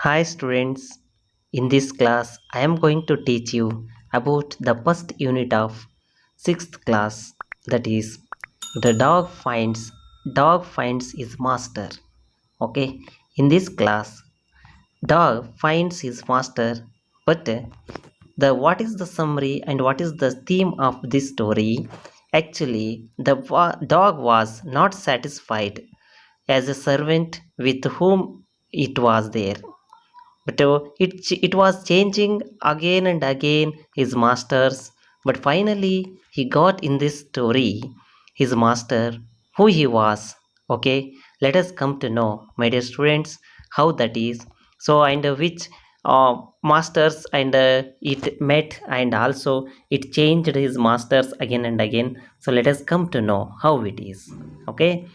Hi students, in this class I am going to teach you about the first unit of 6th class, that is the dog finds his master. Okay, in this class dog finds his master, but the what is the summary and what is the theme of this story? Actually the dog was not satisfied as a servant with whom it was there, but it was changing again and again his masters. But finally he got in this story his master, who he was. Okay, let us come to know, my dear students, how that is. So and which masters and it met, and also it changed his masters again and again. So let us come to know how it is. Okay.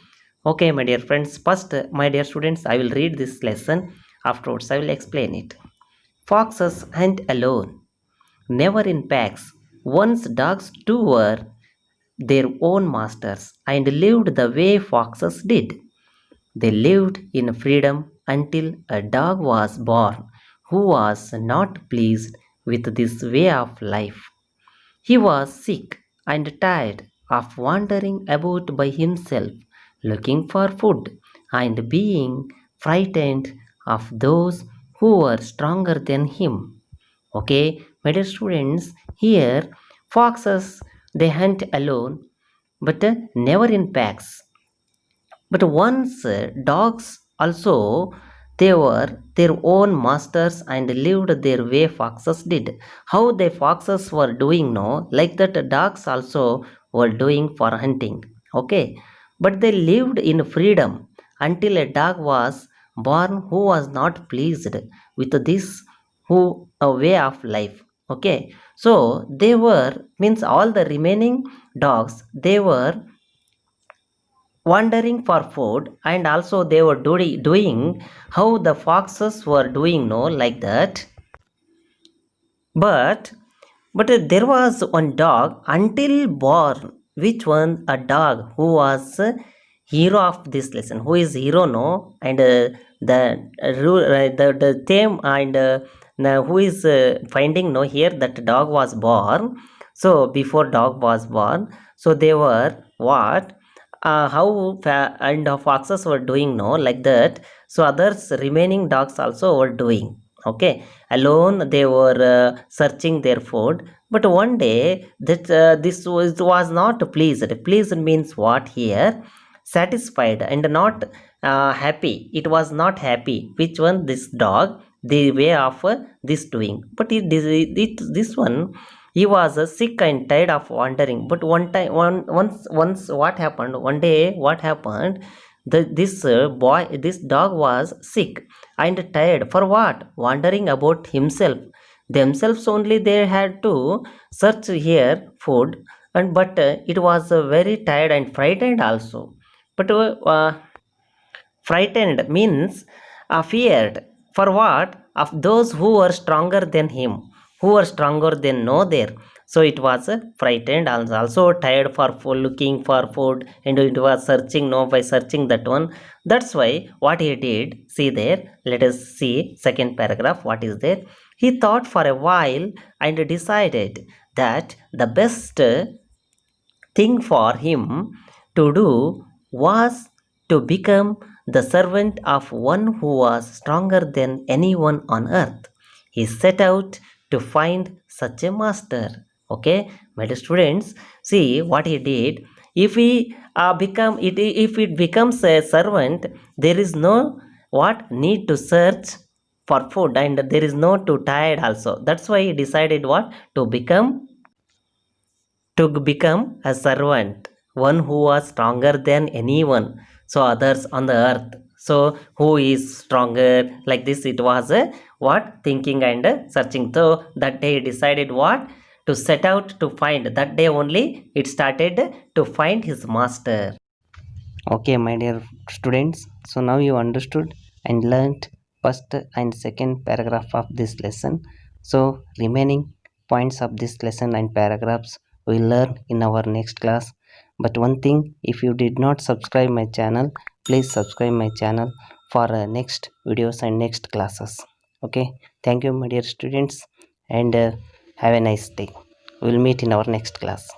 Okay, my dear friends, first, my dear students, I will read this lesson. Afterwards, I will explain it. Foxes hunt alone, never in packs. Once dogs too were their own masters and lived the way foxes did. They lived in freedom until a dog was born who was not pleased with this way of life. He was sick and tired of wandering about by himself, looking for food and being frightened of those who were stronger than him. Okay, my dear students, here foxes they hunt alone, but never in packs. But once dogs also they were their own masters and lived their way foxes did. How the foxes were doing no, like that dogs also were doing for hunting. Okay. But they lived in freedom until a dog was born who was not pleased with this who a way of life. Okay. So they were means all the remaining dogs they were wandering for food, and also they were doing how the foxes were doing no, like that. But but there was one dog until born, which one a dog who was hero of this lesson, who is hero no, and the the theme and now who is finding no, here that dog was born. So before dog was born, so they were what, and the foxes were doing no, like that. So others remaining dogs also were doing. Okay, alone they were searching their food. But one day that this was not pleased. Pleased means what here? Satisfied and not happy. It was not happy. Which one? This dog, the way of this doing. But this one, he was sick and tired of wandering. But one time, once what happened? One day, what happened? This boy, this dog was sick and tired. For what? Wandering about himself. Themselves only they had to search here food, and but it was very tired and frightened also. But frightened means feared. For what? Of those who were stronger than him, who were stronger than no there. So it was frightened and also tired for looking for food, and it was searching no, by searching that one. That's why what he did, see there, let us see second paragraph, what is there. He thought for a while and decided that the best thing for him to do was to become the servant of one who was stronger than anyone on earth. He set out to find such a master. Okay, my dear students, see what he did. If he become it, if it becomes a servant, there is no what need to search for food, and there is no too tired also. That's why he decided what, to become a servant, one who was stronger than anyone, so others on the earth. So who is stronger, like this it was a what, thinking and searching. So that day he decided what, to set out to find. That day only it started to find his master. Okay, my dear students, so now you understood and learnt first and second paragraph of this lesson. So remaining points of this lesson and paragraphs we learn in our next class. But one thing, if you did not subscribe my channel, please subscribe my channel for next videos and next classes. Okay, thank you, my dear students, and have a nice day. We will meet in our next class.